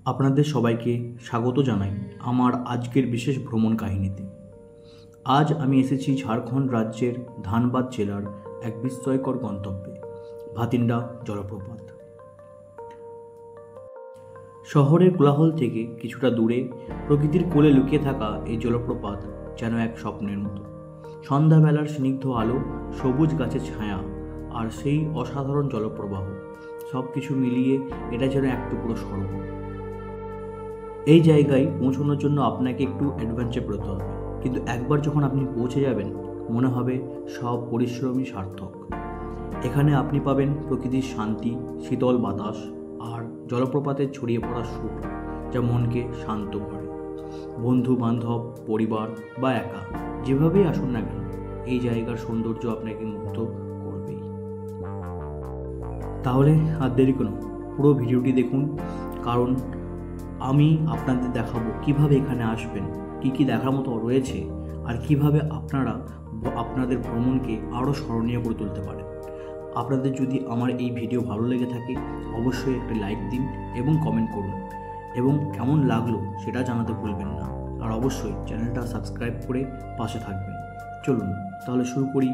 আপনাদের সবাইকে স্বাগত জানাই আমার আজকের বিশেষ ভ্রমণ কাহিনীতে। আজ আমি এসেছি ঝাড়খণ্ড রাজ্যের ধানবাদ জেলার এক বিস্ময়কর গন্তব্যে, ভাতিন্ডা জলপ্রপাত। শহরের কোলাহল থেকে কিছুটা দূরে প্রকৃতির কোলে লুকিয়ে থাকা এই জলপ্রপাত যেন এক স্বপ্নের মতো। সন্ধ্যাবেলার স্নিগ্ধ আলো, সবুজ গাছের ছায়া আর সেই অসাধারণ জলপ্রবাহ, সব কিছু মিলিয়ে এটা যেন এক টুকরো স্বর্গ। এই জায়গায় পৌঁছানোর জন্য আপনাকে একটু অ্যাডভেঞ্চার করতে হবে, কিন্তু একবার যখন আপনি পৌঁছে যাবেন মনে হবে সব পরিশ্রমই সার্থক। এখানে আপনি পাবেন প্রকৃতির শান্তি, শীতল বাতাস আর জলপ্রপাতের ছড়িয়ে পড়া সুর, যা মনকে শান্ত করে। বন্ধু বান্ধব, পরিবার বা একা, যেভাবেই আসুন না কেন, এই জায়গার সৌন্দর্য আপনাকে মুগ্ধ করবেই। তাহলে আর দেরি করুন, পুরো ভিডিওটি দেখুন, কারণ আমি আপনাদের দেখাবো কিভাবে এখানে আসবেন, কি কি দেখার মতো রয়েছে, আর কিভাবে আপনারা আপনাদের ভ্রমণকে আরও স্মরণীয় করে তুলতে পারেন। আপনাদের যদি আমার এই ভিডিও ভালো লেগে থাকে অবশ্যই একটি লাইক দিন এবং কমেন্ট করুন, এবং কেমন লাগলো সেটা জানাতে ভুলবেন না। আর অবশ্যই চ্যানেলটা সাবস্ক্রাইব করে পাশে থাকবেন। চলুন তাহলে শুরু করি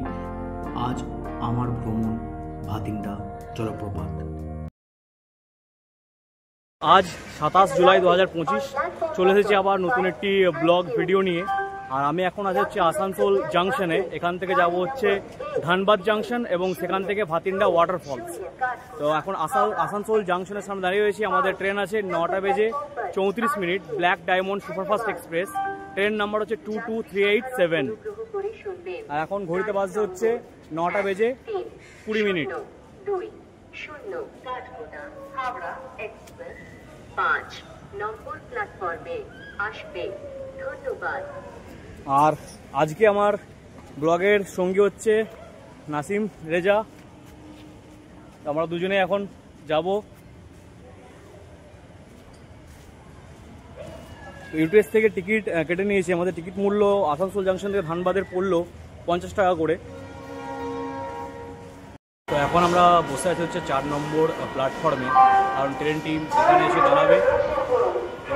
আজ আমার ভ্রমণ ভাতিন্ডা জলপ্রপাত। আজ 27 জুলাই 2025 চলে এসেছি আবার নতুন একটি ব্লগ ভিডিও নিয়ে। আর আমি এখন আছি আসানসোল জাংশনে। এখান থেকে যাব হচ্ছে ধানবাদ জাংশন এবং সেখান থেকে ভাতিন্ডা ওয়াটারফলস। তো এখন আসানসোল জাংশনের সামনে দাঁড়িয়ে রয়েছি। আমাদের ট্রেন আছে 9টা বেজে 34 minute, black diamond superfast express. Train number হচ্ছে 22387। আর এখন ঘড়িতে বাজতে হচ্ছে 9টা বেজে 20 মিনিট। 5 নম্বর প্ল্যাটফর্মে আসবে, ধন্যবাদ। আর আজকে আমার ব্লগের সঙ্গী হচ্ছে নাসিম রেজা। আমরা দুজনে এখন যাব। ইউটিএস থেকে টিকিট কেটে নিয়েছি। আমাদের টিকিট মূল্য আসানসোল জাংশন থেকে ধানবাদের পড়লো 50 টাকা করে। তো এখন আমরা বসে আছি হচ্ছে 4 নম্বর প্ল্যাটফর্মে, কারণ ট্রেনটি এখানে এসে দাঁড়াবে। তো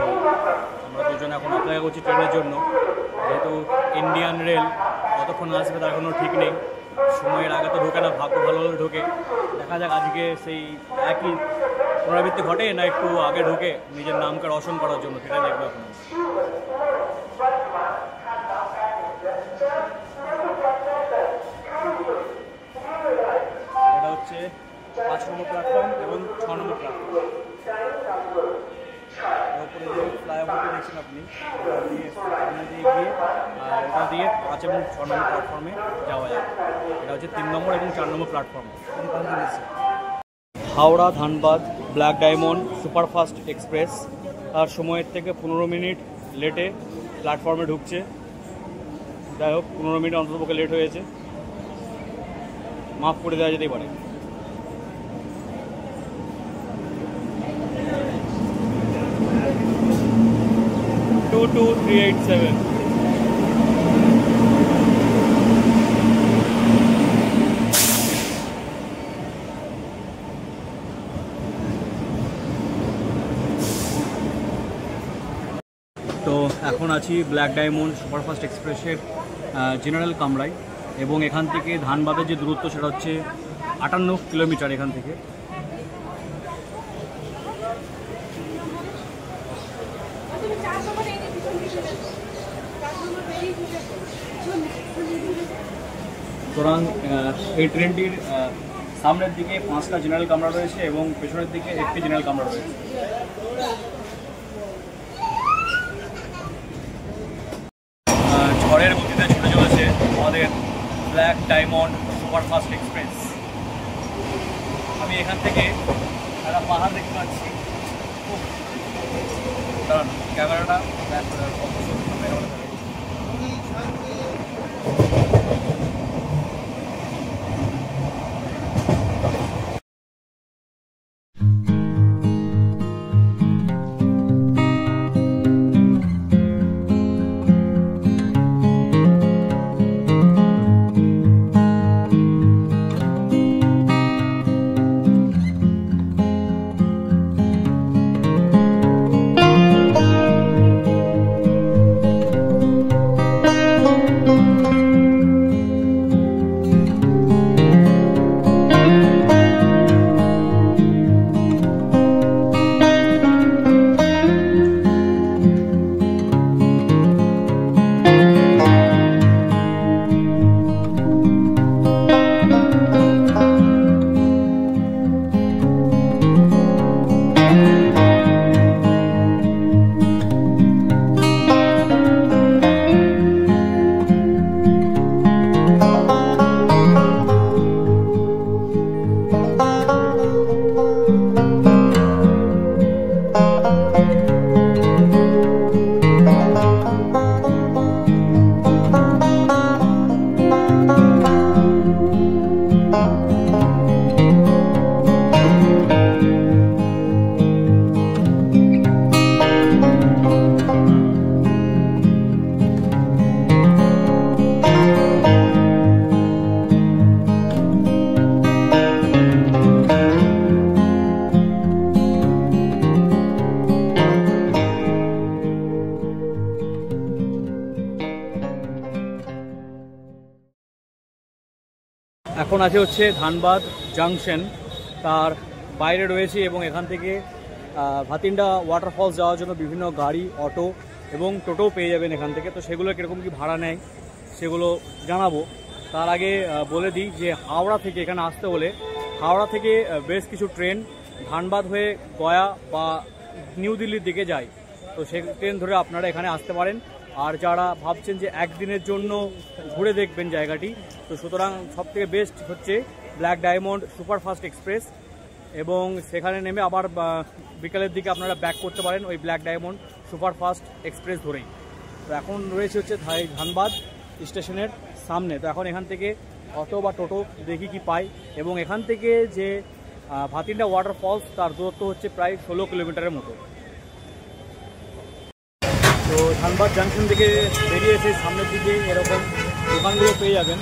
আমরা দুজনে এখন অপেক্ষা করছি ট্রেনের জন্য, যেহেতু ইন্ডিয়ান রেল কতক্ষণ আসবে তার কোনো ঠিক নেই। সময়ের আগে তো ঢোকে না, ভাগ্য ভালো হলে ঢোকে। দেখা যাক আজকে সেই একই পুনরাবৃত্তি ঘটে না একটু আগে ঢোকে নিজের নামকে রোশন করার জন্য, সেটা দেখবো এখন। এটা হচ্ছে 5 নম্বর প্ল্যাটফর্ম এবং 6 নম্বর প্ল্যাটফর্ম। ওপরে যে ফ্লাইওভারটি দেখছেন আপনি, ওটা দিয়ে গিয়ে ওটা দিয়ে 5 এবং 6 নম্বর প্ল্যাটফর্মে যাওয়া যায়। এটা হচ্ছে 3 নম্বর এবং 4 নম্বর platform. Howrah Dhanbad black diamond superfast express তার সময়ের থেকে 15 মিনিট লেটে প্ল্যাটফর্মে ঢুকছে। যাই হোক, 15 মিনিট অন্ততপক্ষে লেট হয়েছে, মাফ করে দেওয়া যেতেই পারে। তো এখন আছি ব্ল্যাক ডায়মন্ড সুপারফাস্ট এক্সপ্রেসের জেনারেল কামরায়, এবং এখান থেকে ধানবাদের যে দূরত্ব সেটা হচ্ছে 58 কিলোমিটার এখান থেকে। সুতরাং এই ট্রেনটির সামনের দিকে 5টা জেনারেল কামরা রয়েছে এবং পেছনের দিকে একটি জেনারেল কামরা রয়েছে। ঝড়ের গতিতে ছুটে চলেছে আমাদের ব্ল্যাক ডায়মন্ড সুপারফাস্ট এক্সপ্রেস। আমি এখান থেকে একটা পাহাড় দেখতে পাচ্ছি। কারণ ক্যামেরাটা এখন আছে হচ্ছে ধানবাদ জাংশন, তার বাইরে রয়েছে এবং এখান থেকে ভাতিন্ডা ওয়াটারফলস যাওয়ার জন্য বিভিন্ন গাড়ি, অটো এবং টোটোও পেয়ে যাবেন এখান থেকে। তো সেগুলো কীরকম কী ভাড়া নেয় সেগুলো জানাবো। তার আগে বলে দিই যে হাওড়া থেকে এখানে আসতে হলে হাওড়া থেকে বেশ কিছু ট্রেন ধানবাদ হয়ে গয়া বা নিউ দিল্লির দিকে যায়। তো সেই ট্রেন ধরে আপনারা এখানে আসতে পারেন। আর যারা ভাবছেন যে একদিনের জন্য ঘুরে দেখবেন জায়গাটি, তো সুতরাং সবথেকে বেস্ট হচ্ছে ব্ল্যাক ডায়মন্ড সুপারফাস্ট এক্সপ্রেস, এবং সেখানে নেমে আবার বিকালের দিকে আপনারা ব্যাক করতে পারেন ওই ব্ল্যাক ডায়মন্ড সুপারফাস্ট এক্সপ্রেস ধরেই। তো এখন রয়েছে হচ্ছে ধানবাদ স্টেশনের সামনে। তো এখন এখান থেকে অটো বা টোটো দেখি কি পাই, এবং এখান থেকে যে ভাতিন্ডা ওয়াটারফলস তার দূরত্ব হচ্ছে প্রায় 16 কিলোমিটারের মতো। তো ধানবাদ জাংশন থেকে বেরিয়ে এসে সামনের দিকে এরকম দোকানগুলো পেয়ে যাবেন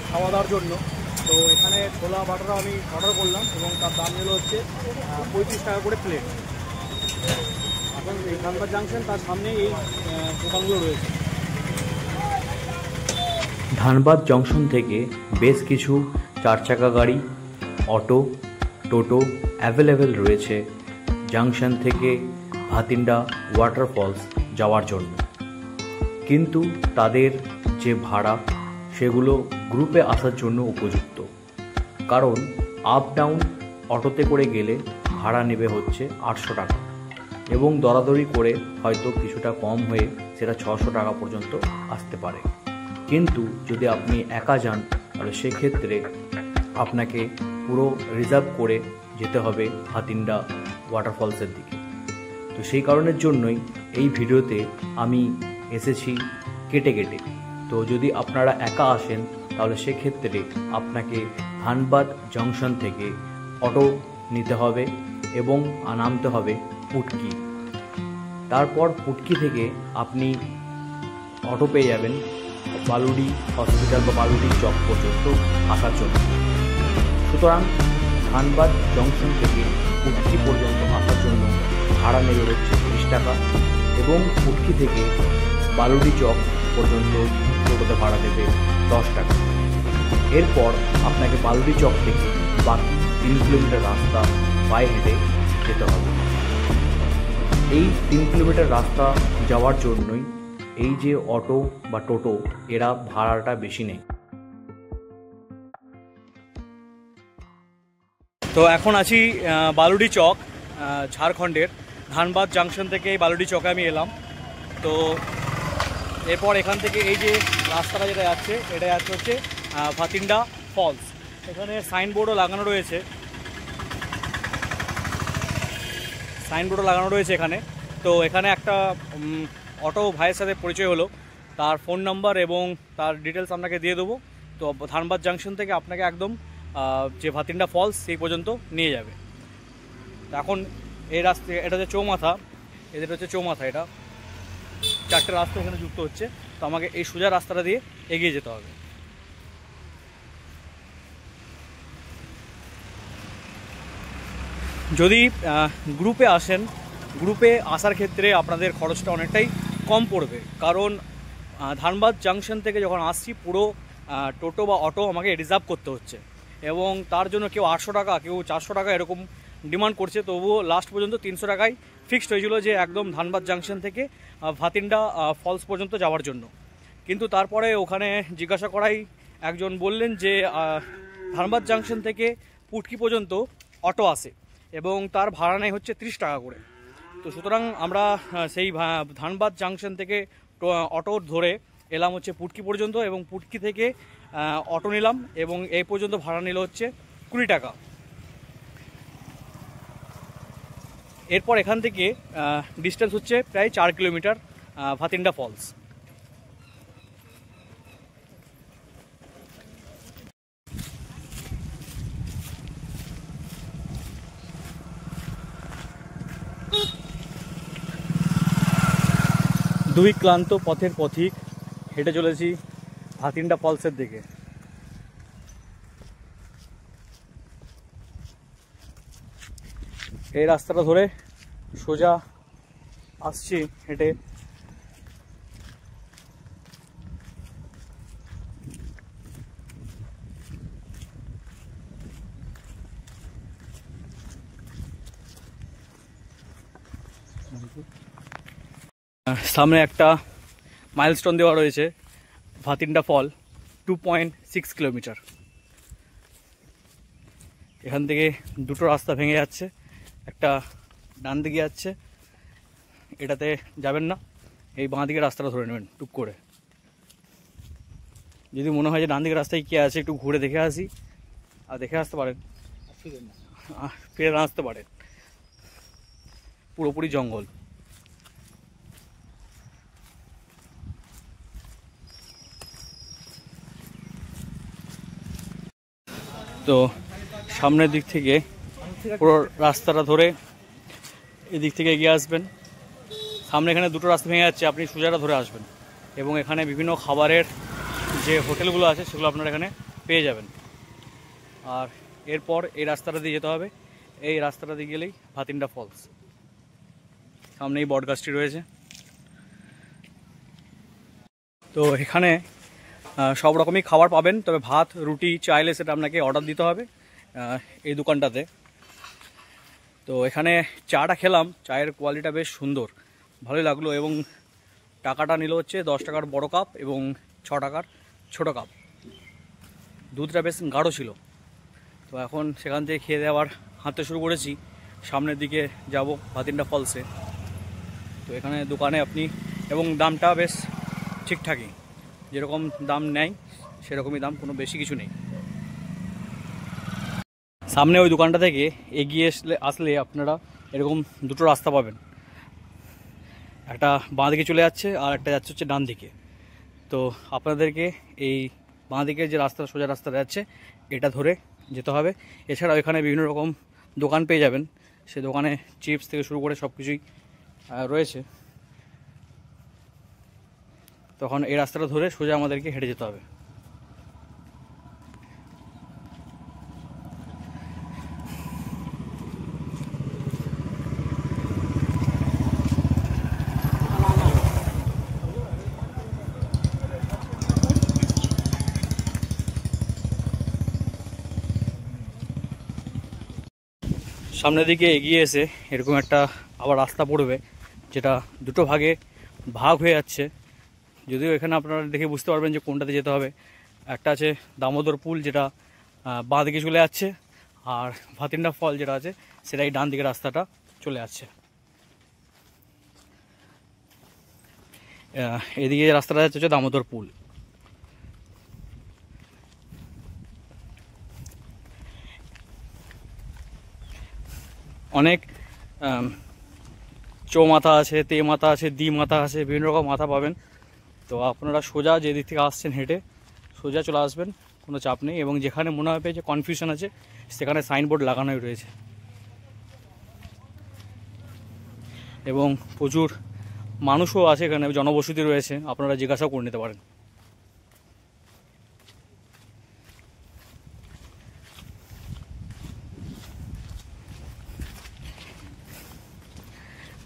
খাওয়া দাওয়ার জন্য। তো এখানে ছোলা বাটারা আমি অর্ডার করলাম এবং তার দাম নিল হচ্ছে 35 টাকা করে প্লেট। এখন এই ধানবাদ জাংশন তার সামনে এই দোকানগুলো রয়েছে। ধানবাদ জংশন থেকে বেশ কিছু 4 চাকা গাড়ি, অটো, টোটো অ্যাভেলেবেল রয়েছে জাংশন থেকে ভাতিন্ডা ওয়াটারফলস যাওয়ার জন্য। কিন্তু তাদের যে ভাড়া সেগুলো গ্রুপে আসার জন্য উপযুক্ত, কারণ আপ ডাউন অটোতে করে গেলে ভাড়া নেবে হচ্ছে 800 টাকা, এবং দরাদরি করে হয়তো কিছুটা কম হয়ে সেটা 600 টাকা পর্যন্ত আসতে পারে। কিন্তু যদি আপনি একা যান তাহলে সেক্ষেত্রে আপনাকে পুরো রিজার্ভ করে যেতে হবে ভাতিন্ডা ওয়াটারফলসের দিকে। তো সেই কারণের জন্যই এই ভিডিওতে আমি এসেছি কেটে কেটে। তো যদি আপনারা একা আসেন তাহলে সেক্ষেত্রে আপনাকে ধানবাদ জংশন থেকে অটো নিতে হবে এবং নামতে হবে পুটকি। তারপর পুটকি থেকে আপনি অটো পেয়ে যাবেন বালুডি হসপিটাল বা বালুডি চক পর্যন্ত আসার জন্য। সুতরাং ধানবাদ জংশন থেকে পুটকি পর্যন্ত আসার জন্য ভাড়া নেবে হচ্ছে 30 টাকা, এবং পুটকি থেকে বালুডি চক পর্যন্ত টোটোতে ভাড়া দেবে 10 টাকা। এরপর আপনাকে বালুডি চক থেকে বাকি 3 কিলোমিটার রাস্তা পায়ে হেঁটে যেতে হবে। এই 3 কিলোমিটার রাস্তা যাওয়ার জন্যই এই যে অটো বা টোটো এরা ভাড়াটা বেশি নেয়। তো এখন আছি বালুডি চক, ঝাড়খণ্ডের ধানবাদ জাংশন থেকে এই বালুডি চকে আমি এলাম। তো এরপর এখান থেকে এই যে রাস্তাটা যেটা যাচ্ছে এটা যাচ্ছে হচ্ছে ভাতিন্ডা ফলস। এখানে সাইনবোর্ডও লাগানো রয়েছে, এখানে। তো এখানে একটা অটো ভাইয়ের সাথে পরিচয় হলো, তার ফোন নাম্বার এবং তার ডিটেলস আপনাকে দিয়ে দেবো। তো ধানবাদ জাংশন থেকে আপনাকে একদম যে ভাতিন্ডা ফলস সেই পর্যন্ত নিয়ে যাবে। তো এখন এই রাস্তা, এটা হচ্ছে চৌমাথা, এদের হচ্ছে চৌমাথা, এটা 4টে রাস্তা এখানে যুক্ত হচ্ছে। তো আমাকে এই সোজা রাস্তাটা দিয়ে এগিয়ে যেতে হবে। যদি গ্রুপে আসেন, গ্রুপে আসার ক্ষেত্রে আপনাদের খরচটা অনেকটাই কম পড়বে, কারণ ধানবাদ জাংশন থেকে যখন আসছি পুরো টোটো বা অটো আমাকে রিজার্ভ করতে হচ্ছে, এবং তার জন্য কেউ 800 টাকা কেউ 400 টাকা এরকম ডিমান্ড করছে। তবুও লাস্ট পর্যন্ত 300 টাকায় ফিক্সড হয়েছিল যে একদম ধানবাদ জাংশন থেকে ভাতিন্ডা ফলস পর্যন্ত যাওয়ার জন্য। কিন্তু তারপরে ওখানে জিজ্ঞাসা করাই একজন বললেন যে ধানবাদ জাংশন থেকে পুটকি পর্যন্ত অটো আসে এবং তার ভাড়া নেয় হচ্ছে 30 টাকা করে। তো সুতরাং আমরা সেই ধানবাদ জাংশন থেকে অটো ধরে এলাম হচ্ছে পুটকি পর্যন্ত, এবং পুটকি থেকে অটো নিলাম এবং এই পর্যন্ত ভাড়া নিল হচ্ছে 20 টাকা। এরপর এখান থেকে ডিস্টেন্স হচ্ছে প্রায় 4 কিলোমিটার ভাতিন্ডা ফলস। দুই ক্লান্ত পথের পথিক হেঁটে চলেছি ভাতিন্ডা ফলসের দিকে। এই রাস্তাটা ধরে সোজা আসছি হেঁটে। সামনে একটা মাইলস্টোন দেওয়া রয়েছে, ভাতিন্ডা ফল 2.6 কিলোমিটার। এখান থেকে দুটো রাস্তা ভেঙে যাচ্ছে, একটা ডান দিকে যাচ্ছে, এটাতে যাবেন না, এই বাঁ দিকে রাস্তাটা ধরে নেবেন টুক করে। যদি মনে হয় যে ডান দিকের রাস্তায় কে আছে একটু ঘুরে দেখে আসি, আর দেখে আসতে পারেন, ফিরে না আসতে পারেন, পুরোপুরি জঙ্গল। তো সামনের দিক থেকে পুরো রাস্তাটা ধরে এদিক থেকে এগিয়ে আসবেন। সামনে এখানে দুটো রাস্তা ভেঙে যাচ্ছে, আপনি সোজাটা ধরে আসবেন এবং এখানে বিভিন্ন খাবারের যে হোটেলগুলো আছে সেগুলো আপনারা এখানে পেয়ে যাবেন। আর এরপর এই রাস্তাটা দিয়ে যেতে হবে, এই রাস্তাটা দিয়ে গেলেই ভাতিন্ডা ফলস। সামনে এই বটগাছটি রয়েছে। তো এখানে সব রকমই খাবার পাবেন, তবে ভাত রুটি চাইলে সেটা আপনাকে অর্ডার দিতে হবে এই দোকানটাতে। তো এখানে চাটা খেলাম, চায়ের কোয়ালিটিটা বেশ সুন্দর, ভালোই লাগলো, এবং টাকাটা নিল হচ্ছে 10 টাকার বড় কাপ এবং 6 টাকার ছোটো কাপ। দুধটা বেশ গাঢ় ছিল। তো এখন সেখান থেকে খেয়ে দিয়ে আবার হাঁটতে শুরু করেছি, সামনের দিকে যাব ভাতিন্ডা ফলসে। তো এখানে দোকানে আপনি, এবং দামটা বেশ ঠিকঠাকই, যেরকম দাম নেয় সেরকমই দাম, কোনো বেশি কিছু নেই। সামনে ওই দোকানটা থেকে এগিয়ে আসলে আপনারা এরকম দুটো রাস্তা পাবেন, একটা বাঁ দিকে চলে যাচ্ছে আর একটা যাচ্ছে হচ্ছে ডান দিকে। তো আপনাদেরকে এই বাঁ দিকে যে রাস্তা, সোজা রাস্তাটা যাচ্ছে, এটা ধরে যেতে হবে। এছাড়াও এখানে বিভিন্ন রকম দোকান পেয়ে যাবেন, সে দোকানে চিপস থেকে শুরু করে সব কিছুই রয়েছে। তখন এই রাস্তাটা ধরে সোজা আমাদেরকে হেঁটে যেতে হবে। সামনের দিকে এগিয়ে এসে এরকম একটা আবার রাস্তা পড়বে, যেটা দুটো ভাগে ভাগ হয়ে যাচ্ছে। যদিও এখানে আপনারা দেখে বুঝতে পারবেন যে কোনটাতে যেতে হবে। একটা আছে দামোদর পুল, যেটা বাঁ দিকে চলে যাচ্ছে, আর ভাতিন্ডা ফল যেটা আছে সেটাই ডান দিকে রাস্তাটা চলে যাচ্ছে। এদিকে রাস্তাটা যাচ্ছে হচ্ছে দামোদর পুল। অনেক চৌ মাথা আছে, তে মাথা আছে, দ্বি মাথা আছে, বিভিন্ন রকম মাথা পাবেন। তো আপনারা সোজা যে দিক থেকে আসছেন হেঁটে সোজা চলে আসবেন, কোনো চাপ নেই। এবং যেখানে মনে হবে যে কনফিউশন আছে সেখানে সাইনবোর্ড লাগানোই রয়েছে, এবং প্রচুর মানুষও আছে এখানে, জনবসতি রয়েছে, আপনারা জিজ্ঞাসাও করে নিতে পারেন।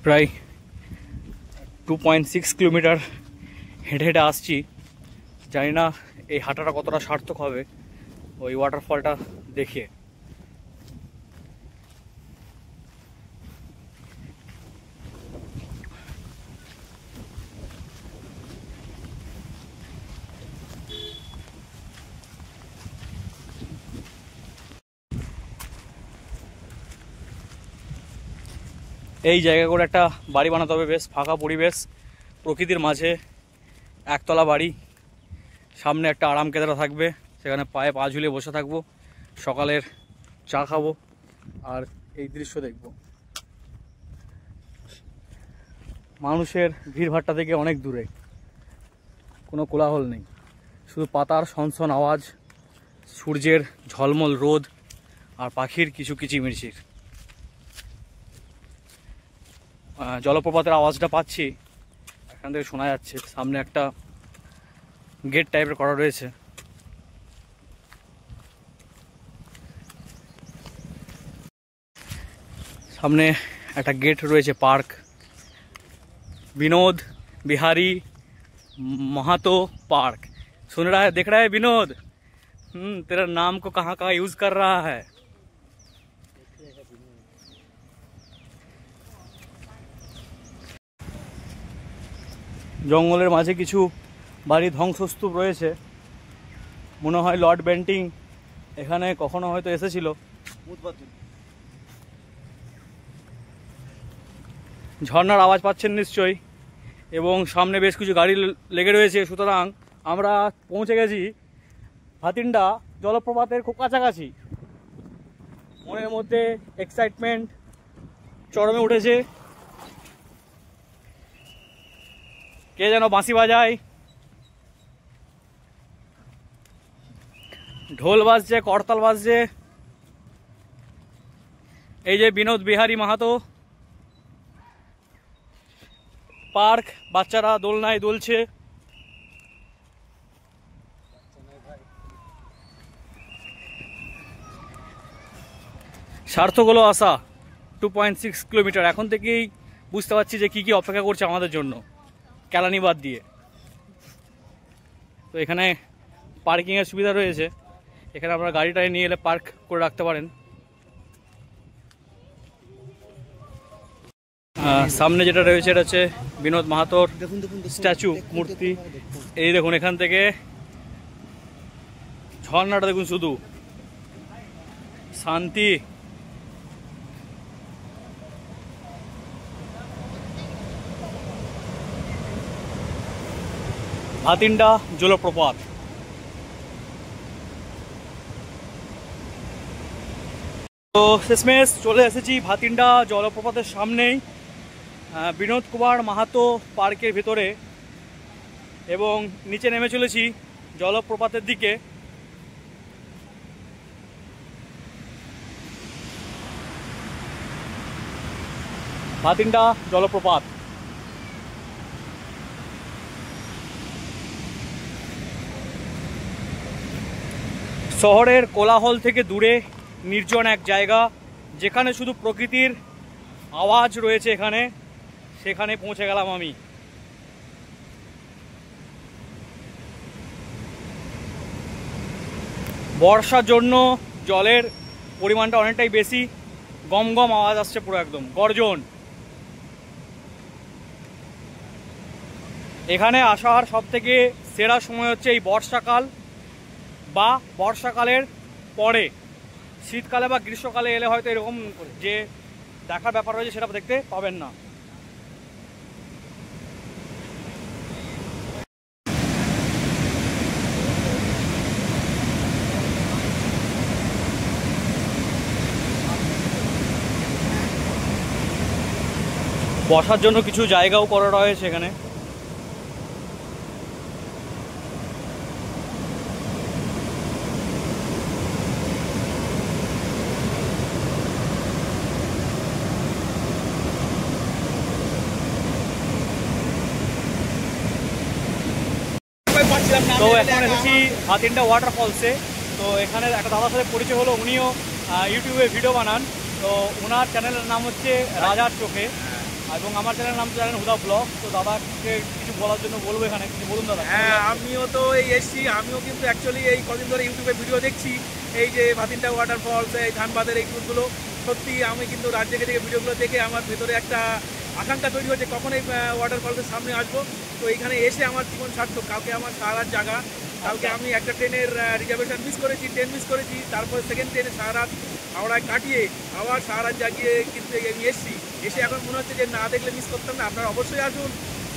প্রায় 2.6 কিলোমিটার হেঁটে হেঁটে আসছি। জানি না এই হাঁটাটা কতটা সার্থক হবে ওই ওয়াটারফলটা দেখে। এই জায়গা করে একটা বাড়ি বানাতে হবে, বেশ ফাঁকা পরিবেশ, প্রকৃতির মাঝে, একতলা বাড়ি, সামনে একটা আরাম কেদারা থাকবে, সেখানে পায়ে পা ঝুলিয়ে বসে থাকবো, সকালের চা খাবো আর এই দৃশ্য দেখব। মানুষের ভিড়ভাট্টা থেকে অনেক দূরে, কোনো কোলাহল নেই, শুধু পাতার সনসন আওয়াজ, সূর্যের ঝলমল রোদ আর পাখির কিছু কিচিমিচির। জলপ্রপাতের আওয়াজটা পাচ্ছি, এখান থেকে শোনা যাচ্ছে। সামনে একটা গেট টাইপের করা রয়েছে। সামনে একটা গেট রয়েছে, পার্ক, विनोद बिहारी महातो पार्क। सुन रहा है, देख रहा है विनोद? तेरा नाम को कहाँ कहाँ यूज कर रहा है। জঙ্গলের মাঝে কিছু বাড়ি ধ্বংসস্তূপ রয়েছে, মনে হয় লর্ড বেন্টিং এখানে কখনো হয়তো এসেছিল। ঝর্ণার আওয়াজ পাচ্ছেন নিশ্চয়ই, এবং সামনে বেশ কিছু গাড়ি লেগে রয়েছে। সুতরাং আমরা পৌঁছে গেছি ভাতিন্ডা জলপ্রপাতের খুব কাছাকাছি। মনের মধ্যে এক্সাইটমেন্ট চরমে উঠেছে। কে যেন বাঁশি বাজায়, ঢোল বাজছে, করতাল বাজছে। এই যে বিনোদ বিহারী মাহাতো পার্ক, বাচ্চারা দোলনায় দুলছে। সার্থক হলো আসা। 2.6 কিলোমিটার। এখন থেকেই বুঝতে পারছি যে কি কি অপেক্ষা করছে আমাদের জন্য কেলানি বাদ দিয়ে। তো এখানে পার্কিংয়ের সুবিধা রয়েছে, এখানে আপনারা গাড়িটাই নিয়ে এলে পার্ক করে রাখতে পারেন। সামনে যেটা রয়েছে এটা হচ্ছে বিনোদ মাহাতোর স্ট্যাচু, মূর্তি। এই দেখুন, এখান থেকে ঝর্ণাটা দেখুন, শুধু শান্তি। ভাতিন্ডা জলপ্রপাত। তো শেষমেশ চলে এসেছি ভাতিন্ডা জলপ্রপাতের সামনেই, বিনোদ কুমার মাহাতো পার্কের ভেতরে, এবং নিচে নেমে চলেছি জলপ্রপাতের দিকে। ভাতিন্ডা জলপ্রপাত। শহরের কোলাহল থেকে দূরে নির্জন এক জায়গা, যেখানে শুধু প্রকৃতির আওয়াজ রয়েছে। সেখানে পৌঁছে গেলাম আমি। বর্ষার জন্য জলের পরিমাণটা অনেকটাই বেশি, গম গম আওয়াজ আসছে, পুরো একদম গর্জন। এখানে আসার সব থেকে সেরা সময় হচ্ছে এই বর্ষাকাল বা বর্ষাকালের পরে। শীতকালে বা গ্রীষ্মকালে এলে হয়তো এরকম যে দেখার ব্যাপার রয়েছে সেটা দেখতে পাবেন না। বসার জন্য কিছু জায়গাও করা রয়েছে এখানে। তো এখন এসেছি ভাতিন্ডা ওয়াটারফলসে। তো এখানে একটা দাদার সাথে পরিচয় হলো, উনিও ইউটিউবে ভিডিও বানান। তো ওনার চ্যানেলের নাম হচ্ছে রাজার চোখে, এবং আমার চ্যানেলের নাম তো জানেন হুদা ব্লগ। তো দাদাকে কিছু বলার জন্য বলবো এখানে, কিছু বলুন দাদা। হ্যাঁ, আমিও তো এই এসছি, আমিও কিন্তু অ্যাকচুয়ালি এই কদিন ধরে ইউটিউবে ভিডিও দেখছি, এই যে ভাতিন্ডা ওয়াটারফলস, এই ধানবাদের এই ট্যুরগুলো। সত্যি আমি কিন্তু রাত জেগে থেকে ভিডিওগুলো দেখে আমার ভেতরে একটা আকাঙ্ক্ষা তৈরি হয়েছে কখন এই ওয়াটারফলসের সামনে আসবো। তো এইখানে এসে আমার জীবন সার্থক। কালকে আমার সারা রাত জাগা, কালকে আমি একটা ট্রেনের রিজার্ভেশন মিস করেছি, ট্রেন মিস করেছি। তারপর সেকেন্ড ট্রেনে সারা রাত হাওড়ায় কাটিয়ে আবার সারা রাত জাগিয়ে কিন্তু আমি এসছি। এসে এখন মনে হচ্ছে যে না দেখলে মিস করতাম না। আপনারা অবশ্যই আসুন,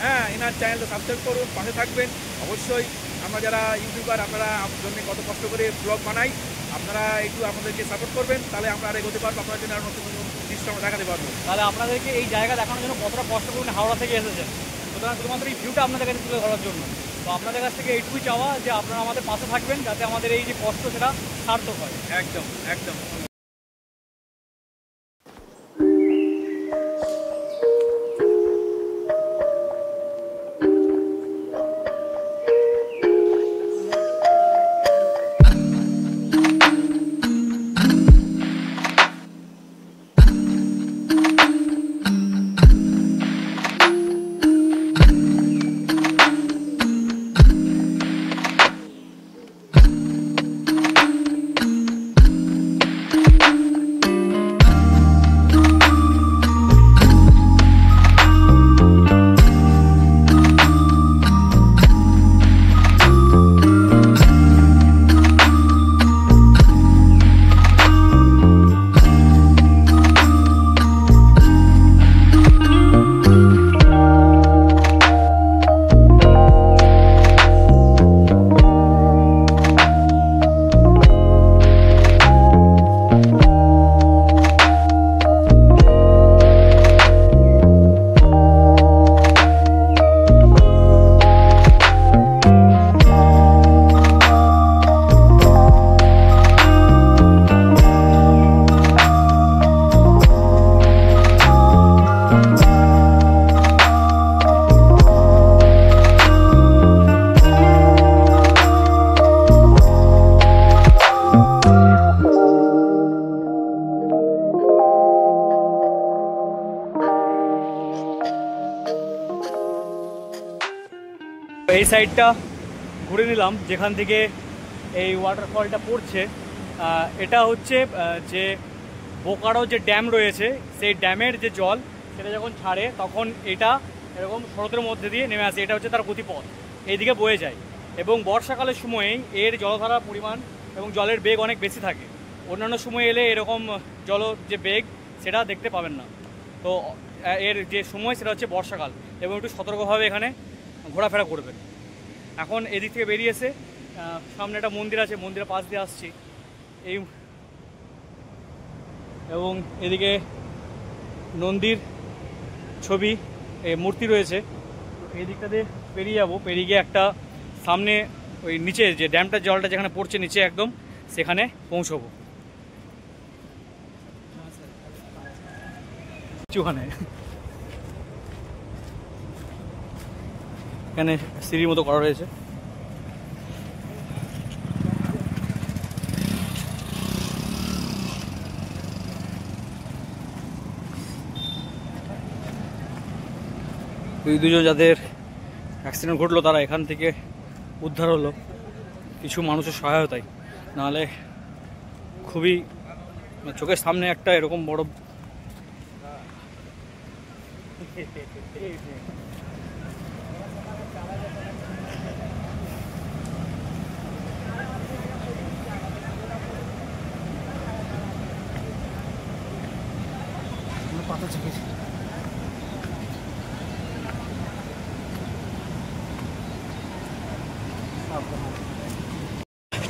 হ্যাঁ, এনার চ্যানেলটা সাবস্ক্রাইব করুন, পাশে থাকবেন অবশ্যই। আমরা যারা ইউটিউবার, আপনারা আমার জন্য কত কষ্ট করে ব্লগ বানাই, আপনারা একটু আমাদেরকে সাপোর্ট করবেন, তাহলে আমরা আর এগোতে পারবো, আপনার জন্য আর নতুন নতুন দৃশ্য আমরা দেখাতে পারবো। তাহলে আপনাদেরকে এই জায়গা দেখানোর জন্য কতটা কষ্ট করুন, হাওড়া থেকে এসেছেন, সুতরাং শুধুমাত্র এই ভিউটা আপনাদের কাছে তুলে ধরার জন্য। তো আপনাদের কাছ থেকে এইটুকুই চাওয়া যে আপনারা আমাদের পাশে থাকবেন, যাতে আমাদের এই যে কষ্ট সেটা সার্থক হয়। একদম একদম। এই সাইডটা ঘুরে নিলাম যেখান থেকে এই ওয়াটারফলটা পড়ছে। এটা হচ্ছে যে বোকারো যে ড্যাম রয়েছে সেই ড্যামের যে জল সেটা যখন ছাড়ে তখন এটা এরকম স্রোতের মধ্যে দিয়ে নেমে আসে। এটা হচ্ছে তার গতিপথ, এইদিকে বয়ে যায়। এবং বর্ষাকালের সময়েই এর জলধারার পরিমাণ এবং জলের বেগ অনেক বেশি থাকে। অন্যান্য সময় এলে এরকম জল যে বেগ সেটা দেখতে পাবেন না। তো এর যে সময় সেটা হচ্ছে বর্ষাকাল, এবং একটু সতর্কভাবে এখানে ঘোরাফেরা করবেন। এখন এদিক থেকে বেরিয়ে এসে সামনে একটা মন্দির আছে, মন্দিরের পাশ দিয়ে আসছি এই, এবং এদিকে নন্দীর ছবি মূর্তি রয়েছে। এই দিকটা দিয়ে পেরিয়ে যাবো, পেরিয়ে গিয়ে একটা সামনে ওই নিচে যে ড্যামটার জলটা যেখানে পড়ছে নিচে একদম সেখানে পৌঁছবো। ওখানে এখানে সিঁড়ির মতো করা রয়েছে। দুজন যাদের অ্যাক্সিডেন্ট ঘটলো তারা এখান থেকে উদ্ধার হলো কিছু মানুষের সহায়তায়, নাহলে খুবই চোখের সামনে একটা এরকম বড় পাতা চেপেছে।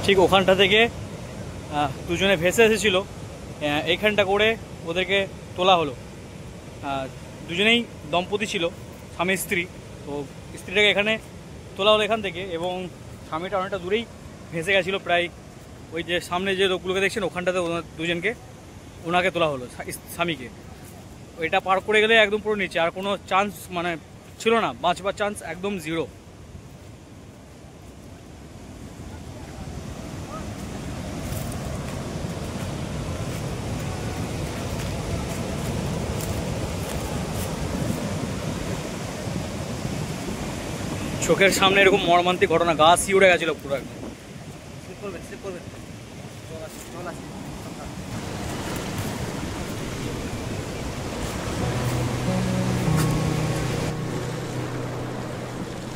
ঠিক ওখানটা থেকে দুজনে ভেসে এসেছিলো, এইখানটা করে ওদেরকে তোলা হলো। দুজনেই দম্পতি ছিল, স্বামী স্ত্রী। তো স্ত্রীটাকে এখানে তোলা হলো এখান থেকে, এবং স্বামীটা অনেকটা দূরেই ভেসে গেছিলো, প্রায় ওই যে সামনে যে লোকগুলোকে দেখছেন ওখানটাতে দুজনকে ওনাকে তোলা হলো, স্বামীকে। এটা পার করে গেলে একদম পুরো নিচে, আর কোনো চান্স মানে ছিল না, বাঁচবার চান্স একদম জিরো। চোখের সামনে এরকম মর্মান্তিক ঘটনা, গা শিউড়ে গেছিল পুরো একদম।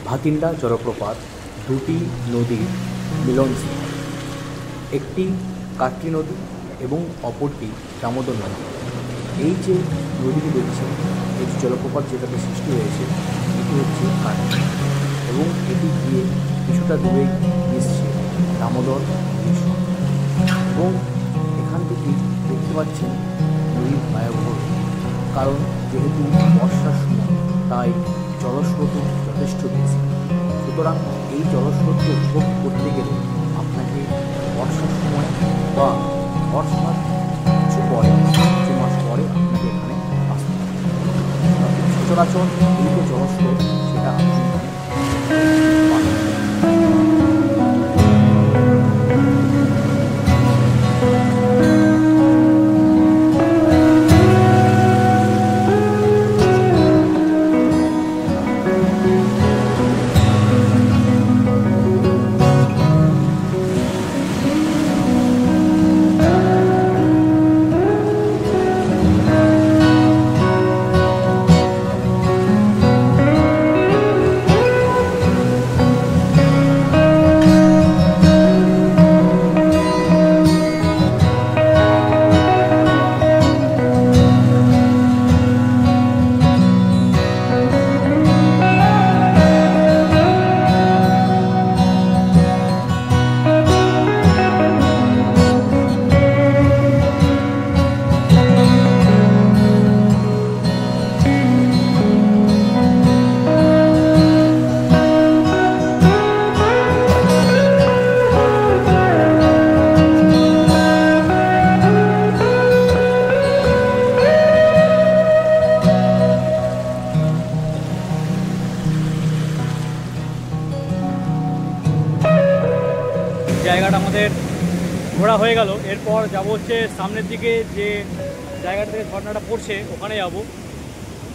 ভাতিন্ডা জলপ্রপাত দুটি নদীর মিলনস্থল, একটি কাটরি নদী এবং অপরটি দামোদর নদী। এই যে নদীটি দেখছেন, এই জলপ্রপাত যেটাতে সৃষ্টি হয়েছে এটি হচ্ছে কাটরি, এবং এটি গিয়ে কিছুটা দূরে মিশছে দামোদর নদীর সঙ্গে। এবং এখান থেকে দেখতে পাচ্ছেন নদীর ভয়াবহ, কারণ যেহেতু বর্ষার সময় তাই জলস্রোত যথেষ্ট বেশি। সুতরাং এই জলস্রোতকে উপভোগ করতে গেলে আপনাকে বর্ষার সময় বা বর্ষার কিছু পরে, কিছু মাস পরে আপনাকে এখানে আসতে হবে। সচরাচর এই যে জলস্রোত সেটা আপনি জায়গাটা আমাদের ঘোরা হয়ে গেল। এরপর যাব হচ্ছে সামনের দিকে যে জায়গাটা থেকে ঝর্ণাটা পড়ছে ওখানে যাব।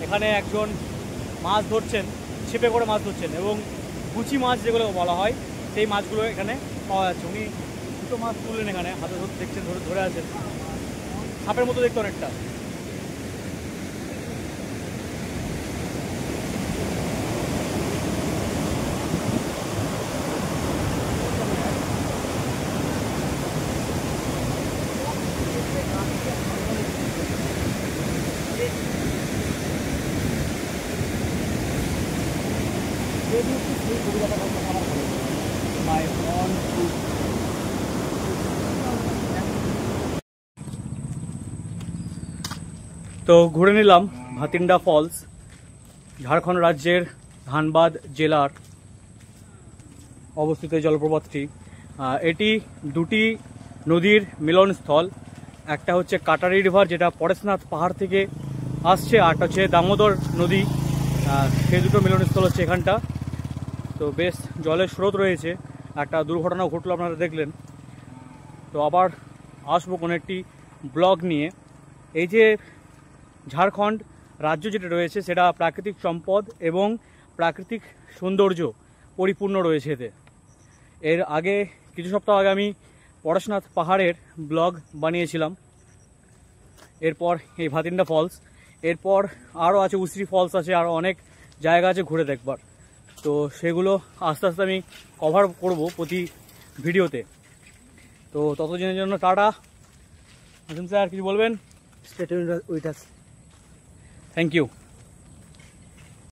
এখানে একজন মাছ ধরছেন, ছিপে করে মাছ ধরছেন, এবং গুচি মাছ যেগুলো বলা হয় সেই মাছগুলো এখানে পাওয়া যাচ্ছে। উনি দুটো মাছ তুললেন এখানে, হাতে দেখছেন, ধরে আছেন, সাপের মতো দেখতে অনেকটা। তো ঘুরে নিলাম ভাতিন্ডা ফলস, ঝাড়খণ্ড রাজ্যের ধানবাদ জেলার অবস্থিত এই জলপ্রপাতটি। এটি দুটি নদীর মিলনস্থল, একটা হচ্ছে কাটারি রিভার যেটা পরেশনাথ পাহাড় থেকে আসছে, আর হচ্ছে দামোদর নদী, সেই দুটো মিলনস্থল হচ্ছে এখানটা। তো বেশ জলের স্রোত রয়েছে, একটা দুর্ঘটনাও ঘটলো আপনারা দেখলেন। তো আবার আসবো কোনো একটি ব্লগ নিয়ে। এই যে ঝাড়খণ্ড রাজ্য যেটা রয়েছে সেটা প্রাকৃতিক সম্পদ এবং প্রাকৃতিক সৌন্দর্য পরিপূর্ণ রয়েছে এতে। এর আগে কিছু সপ্তাহ আগে আমি পরেশনাথ পাহাড়ের ব্লগ বানিয়েছিলাম, এরপর এই ভাতিন্ডা ফলস, এরপর আরও আছে উসরি ফলস আছে, আরও অনেক জায়গা আছে ঘুরে দেখবার। তো সেগুলো আস্তে আস্তে আমি কভার করব প্রতি ভিডিওতে। তো ততদিনের জন্য টাটা। আসুন স্যার, কিছু বলবেন? Stay tuned with us. Thank you.